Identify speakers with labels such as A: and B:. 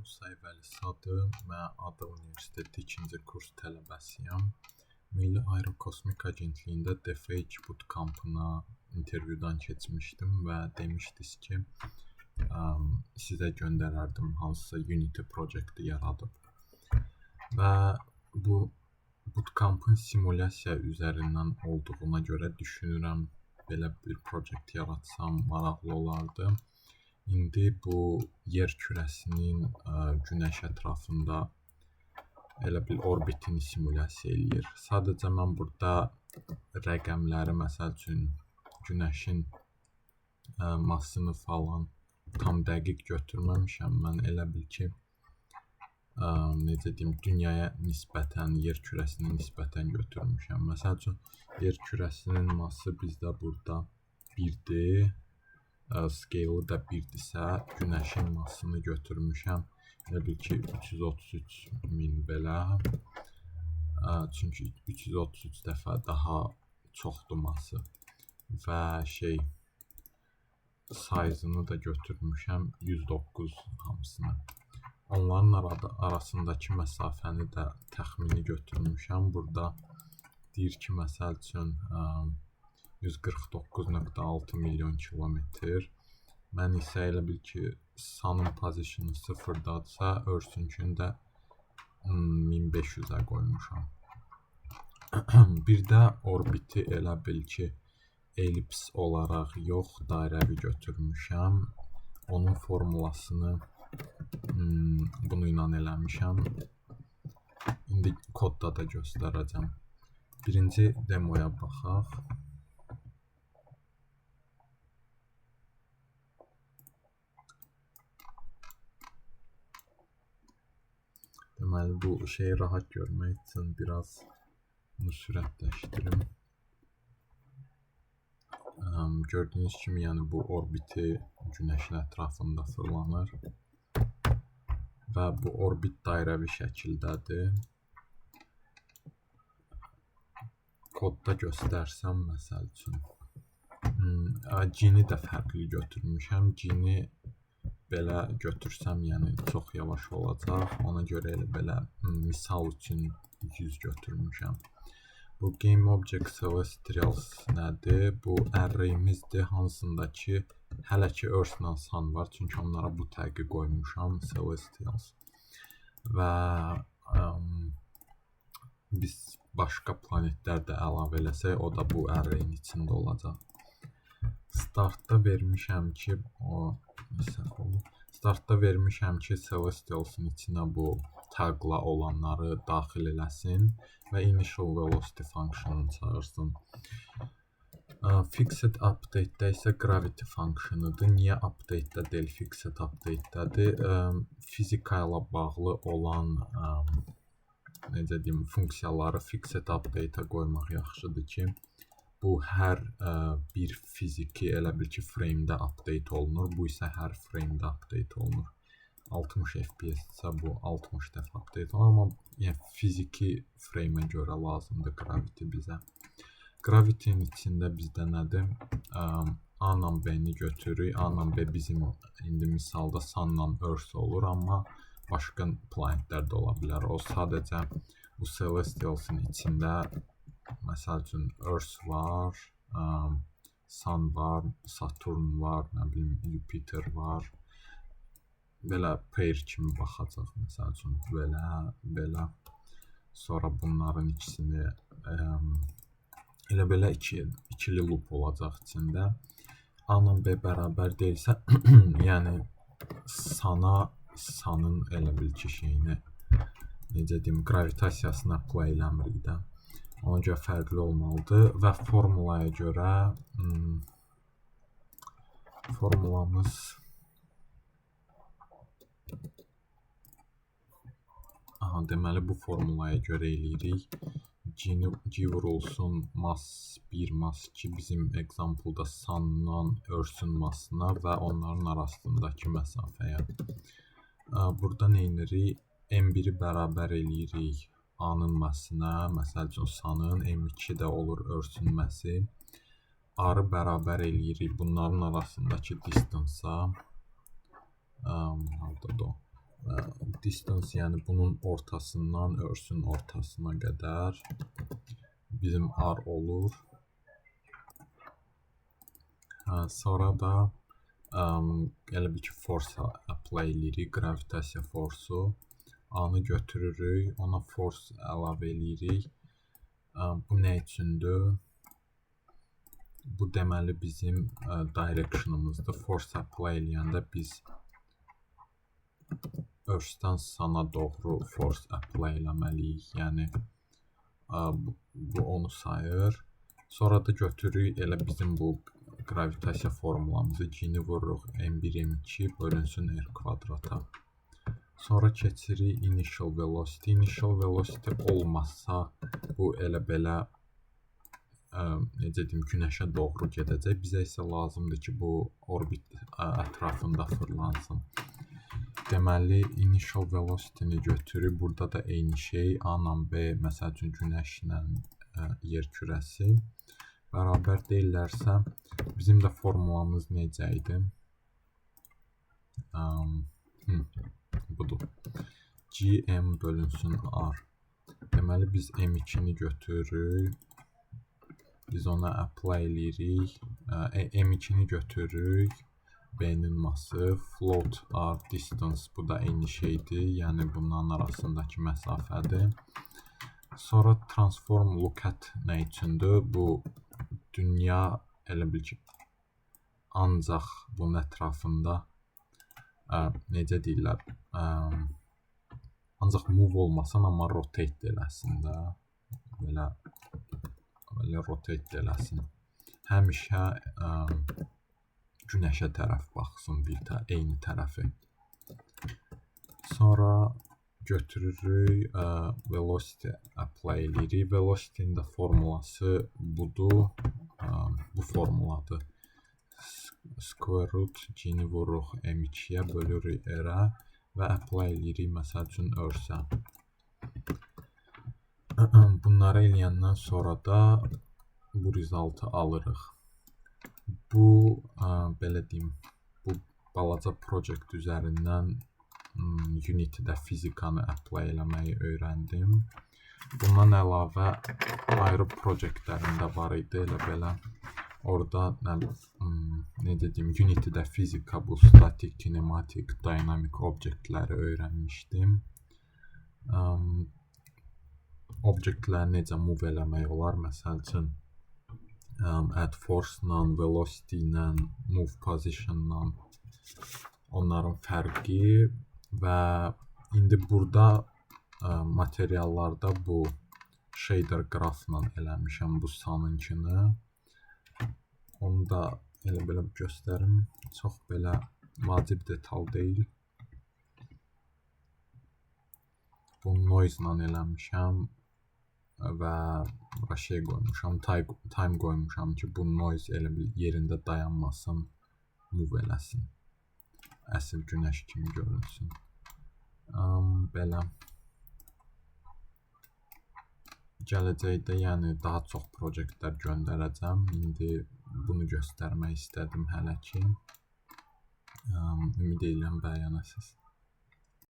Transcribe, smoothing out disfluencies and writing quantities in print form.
A: Musayev Əlizadə, mən ADA Universiteti 2-ci kurs tələbəsiyəm. Milli Aerokosmik Agentliyində DFH Bootcamp'ına intervyudan keçmişdim və demişdiniz ki, sizə göndərərdim hansısa Unity projekti yaradıb. Və bu Bootcamp'ın simulyasiya üzərindən olduğuna görə düşünürəm, belə bir projekt yaratsam maraqlı olardı. İndi bu yer kürəsinin günəş ətrafında elə bil orbitini simulyasiya eləyir. Sadəcə mən burada rəqəmləri, məsəl üçün günəşin massını falan tam dəqiq götürməmişəm. Mən elə bil ki, necə deyim, dünyaya nisbətən, yer kürəsinə nisbətən götürmüşəm. Məsəl üçün, yer kürəsinin massı bizdə burada 1-dir. Scale-ı da 1-dirsə, günəşin massını götürmüşəm. Elə bil ki, 333.000 belə. Çünki 333 dəfə daha çoxdur massı. Və size-ını da götürmüşəm 109 hamısını. Onların arasındakı məsafəni də təxmini götürmüşəm. Burada deyir ki, məsəl üçün 149.6 milyon kilometr. Mən isə elə bil ki, Sun'un pozisiyonu 0-dadırsa, Earth'ünkünü də 1500-ə qoymuşam. Bir də orbiti elə bil ki, elips olaraq yox, dairəvi götürmüşəm. Onun formulasını bunu ilə eləmişəm. İndi kodda da göstərəcəm. Birinci demoya baxaq. Deməli, bu şeyi rahat görmək üçün biraz bunu sürətləşdirim. Gördüyünüz kimi, yəni bu orbiti günəşin ətrafında fırlanır və bu orbit dairəvi şəkildədir. Kodda göstərsəm, məsəl üçün, G-ni də fərqli götürmüşəm. G-ni belə götürsəm, yəni çox yavaş olacaq. Ona görə elə belə misal üçün 100 götürmüşəm. Bu Game Object Celestials nədir? Bu array'imizdir, hansında ki, hələ ki Earth-la Sun var. Çünki onlara bu təqi qoymuşam, Celestials. Və biz başqa planetlər də əlavə eləsək, o da bu array'in içində olacaq. Startda vermişəm ki, Celestials'ın içinə bu tagla olanları daxil eləsin və initial velocity function'ını çağırsın. Fixed update-də isə gravity function'ıdır. Niyə update-də deyil, fixed update-dədir? Fizika ilə bağlı olan necə deyim, funksiyaları fixed update-ə qoymaq yaxşıdır ki, bu hər bir fiziki elə bil ki, frame-də update olunur. Bu isə hər frame-də update olunur. 60 FPS-isə bu 60 dəfə update olunur. Amma fiziki frame-ə görə lazımdır gravity bizə. Gravity-nin içində bizdə nədir? A ilə B-ni götürürük. A ilə B bizim indi misalda Sun-la Earth olur, amma başqa planetlər də ola bilər. O sadəcə bu Celestials'ın içində məsəl üçün Earth var, Sun var, Saturn var, nə bilim, Jupiter var. Belə pair kimi baxacaq, məsəl üçün, belə. Sonra bunların ikisini elə belə ikili loop olacaq içində. A ilə B bərabər deyilsə, yəni Sun'ın elə bil ki, necə deyim, gravitasiyasını apply eləmirik də. Ona görə fərqli olmalıdır və formulaya görə formulamız deməli, bu formulaya görə eləyirik. G vurulsun mass 1, mass 2 bizim example-da Sun-dan Earth-ün massına və onların arasındakı məsafəyə. Burada nə edirik? M1-i bərabər eləyirik A-nın massinə, məsəl üçün Sun-ın, M2 də olur Earth-ün massi. A-rı bərabər eləyirik bunların arasındakı distance-a. distance, yəni bunun ortasından örsün ortasına qədər bizim R olur. Sonra da elə bir ki, force apply edirik, gravitasiya force'u. A-nı götürürük, ona force əlavə edirik. Bu nə üçündür? Bu deməli bizim direction'ımızdır. Force apply eləyəndə biz örsdən sana doğru force apply eləməliyik. Yəni bu onu sayır. Sonra da götürürük elə bizim bu gravitasiya formulamızı, G-ni vururuq m1 m2 bölünsün r kvadrata. Sonra keçirik initial velocity. Initial velocity olmazsa bu elə belə necə deyim, günəşə doğru gedəcək. Bizə isə lazımdır ki, bu orbit ətrafında fırlansın. Deməli, initial velocity-ni götürürük. Burada da eyni şey A ilə B, məsəl üçün günəşlə yer kürəsi bərabər deyirlərsə, bizim də formulamız necə idi? Budur. Gm bölünsün R. Deməli, biz M2-ni götürürük. Biz ona apply edirik. M2-ni götürürük. B-nin massı. Float R distance. Bu da eyni şeydir. Yəni, bunların arasındakı məsafədir. Sonra transform look at nə üçündür? Bu dünya elə bil ki, ancaq bunun ətrafında necə deyirlər, ancaq move olmasın, amma rotate eləsin də. Belə rotate eləsin. Həmişə günəşə tərəf baxsın, eyni tərəfi. Sonra götürürük, velocity apply edirik. Velocity-nin də formulası budur. Bu formuladır. Square root G-ni vururuq M2-yə, bölürük R-ə və apply edirik, məsəl üçün, örsə. Bunları eləyəndən sonra da bu resultı alırıq. Bu, belə deyim, bu balaca projekt üzərindən Unity-də fizikanı apply eləməyi öyrəndim. Bundan əlavə ayrı projektlərində var idi, elə belə. Orada, necə deyim, Unity-də fizika, bu static, kinematik, dynamic obyektləri öyrənmişdim. Obyektləri necə move eləmək olar, məsəl üçün, add force-la, velocity-la, move position-la onların fərqi və indi burada materiallarda bu shader grafla eləmişəm bu sanınkini. Onu da elə belə göstərim. Çox belə vacib detal deyil. Bu noise-la eləmişəm və şey qoymuşam, time qoymuşam ki, bu noise elə bir yerində dayanmasın, move eləsin. Əsl günəş kimi görünsün. Belə. Gələcəkdə, yəni daha çox projektlər göndərəcəm. İndi bunu göstərmək istədim hələ ki. Ümid edirəm bəyənəsiniz.